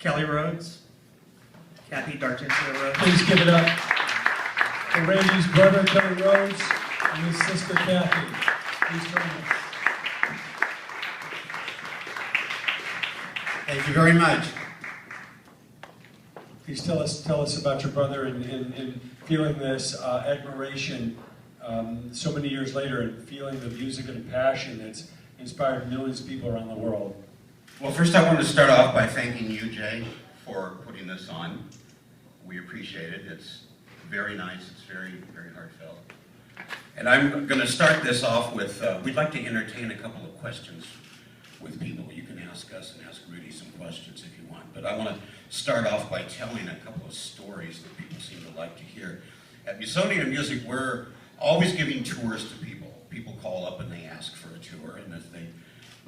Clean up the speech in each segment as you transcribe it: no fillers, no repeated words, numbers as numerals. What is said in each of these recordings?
Kelly Rhoads, Kathy D'Artenzio Rhoads. Please give it up for Randy's brother, Kelle Rhoads, and his sister, Kathy. Please join us. Thank you very much. Please tell us about your brother and feeling this admiration so many years later, and feeling the music and passion that's inspired millions of people around the world. Well, first I want to start off by thanking you, Jay, for putting this on. We appreciate it. It's very nice. It's very, very heartfelt. And I'm going to start this off with, we'd like to entertain a couple of questions with people. You can ask us and ask Rudy some questions if you want. But I want to start off by telling a couple of stories that people seem to like to hear. At Musonia Music, we're always giving tours to people. People call up and they ask for a tour, and if they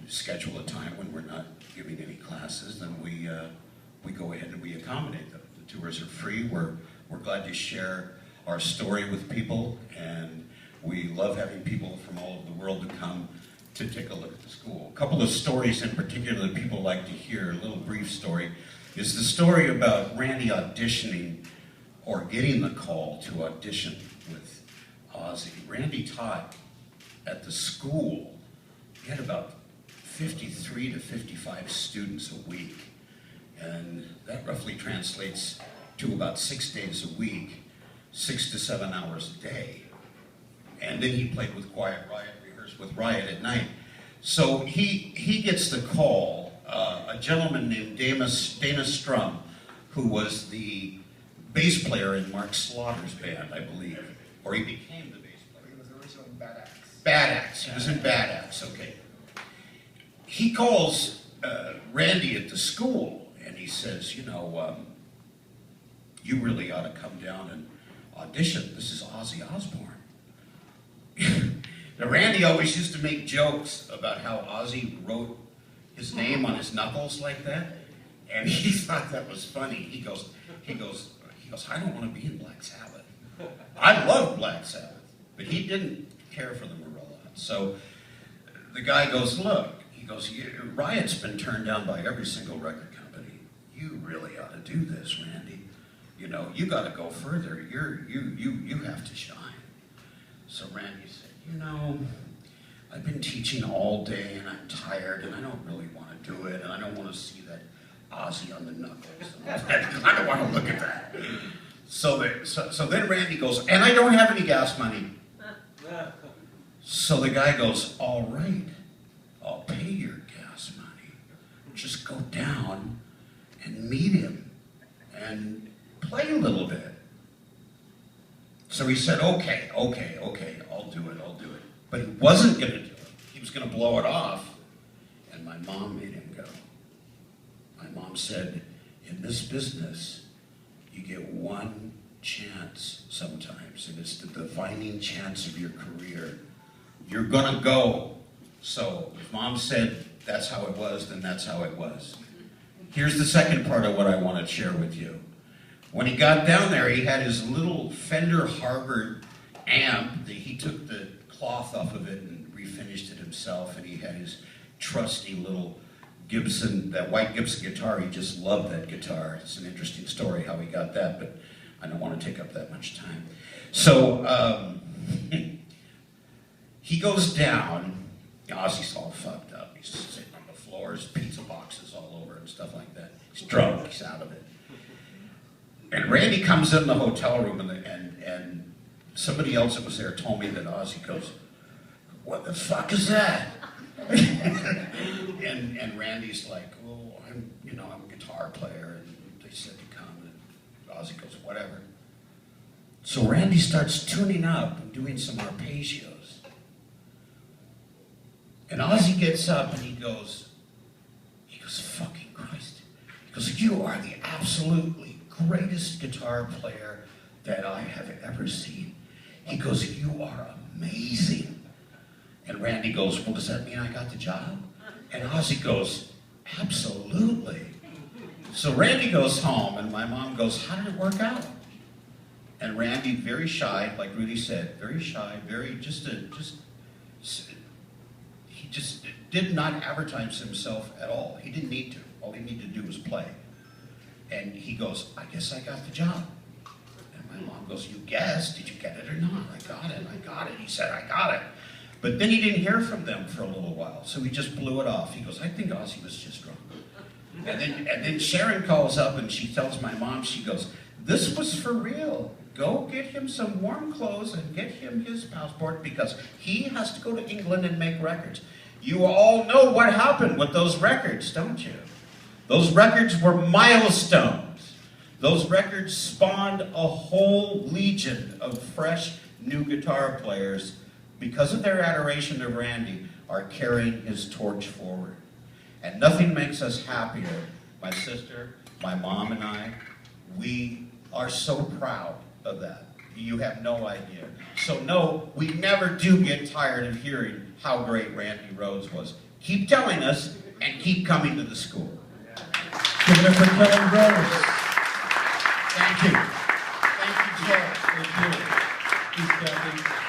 schedule a time when we're not giving any classes, then we go ahead and we accommodate them. The tours are free. We're glad to share our story with people, and we love having people from all over the world to come to take a look at the school. A couple of stories in particular that people like to hear, a little brief story, is the story about Randy auditioning or getting the call to audition with Ozzy. Randy taught at the school. He had about 53 to 55 students a week, and that roughly translates to about 6 days a week, 6 to 7 hours a day. And then he played with Quiet Riot, rehearsed with Riot at night. So he gets the call. A gentleman named Dana Strum, who was the bass player in Mark Slaughter's band, I believe, or he became the bass player. He was originally in Bad Axe. Bad Axe. He was in Bad Axe. Okay. He calls Randy at the school, and he says, you know, you really ought to come down and audition. This is Ozzy Osbourne. Now, Randy always used to make jokes about how Ozzy wrote his name on his knuckles like that, and he thought that was funny. He goes, I don't want to be in Black Sabbath. I love Black Sabbath, but he didn't care for the Rhoads. So the guy goes, look, he goes, Riot's been turned down by every single record company. You really ought to do this, Randy. You know, you got to go further. You have to shine. So Randy said, you know, I've been teaching all day and I'm tired and I don't really want to do it and I don't want to see that Ozzy on the knuckles. I don't want to look at that. So then Randy goes, and I don't have any gas money. So the guy goes, all right, I'll pay your gas money. Just go down and meet him and play a little bit. So he said, okay, I'll do it. But he wasn't going to do it. He was going to blow it off, and my mom made him go. My mom said, in this business, you get one chance sometimes, and it's the defining chance of your career. You're going to go. So if Mom said that's how it was, then that's how it was. Here's the second part of what I want to share with you. When he got down there, he had his little Fender Harvard amp. He took the cloth off of it and refinished it himself, and he had his trusty little Gibson, that white Gibson guitar. He just loved that guitar. It's an interesting story how he got that, but I don't want to take up that much time. So he goes down. Ozzy's all fucked up. He's sitting on the floor, his pizza boxes all over and stuff like that. He's drunk. He's out of it. And Randy comes in the hotel room, and somebody else that was there told me that Ozzy goes, what the fuck is that? and Randy's like, well, I'm a guitar player, and they said to come, and Ozzy goes, whatever. So Randy starts tuning up and doing some arpeggios. And Ozzy gets up and he goes, fucking Christ. He goes, you are the absolutely greatest guitar player that I have ever seen. He goes, you are amazing. And Randy goes, well, does that mean I got the job? And Ozzy goes, absolutely. So Randy goes home, and my mom goes, how did it work out? And Randy, very shy, like Rudy said, very shy, he just did not advertise himself at all. He didn't need to. All he needed to do was play. And he goes, I guess I got the job. And my mom goes, you guessed, did you get it or not? I got it. He said, I got it. But then he didn't hear from them for a little while, so he just blew it off. He goes, I think Ozzy was just drunk. And then Sharon calls up and she tells my mom, she goes, this was for real. Go get him some warm clothes and get him his passport because he has to go to England and make records. You all know what happened with those records, don't you? Those records were milestones. Those records spawned a whole legion of fresh new guitar players, because of their adoration of Randy, are carrying his torch forward. And nothing makes us happier. My sister, my mom and I, we are so proud of that. You have no idea. So no, we never do get tired of hearing how great Randy Rhoads was. Keep telling us and keep coming to the school. Give it up for Kelle and Rhoads. Thank you. Thank you, Kelle. Thank you. Thanks, Kathy.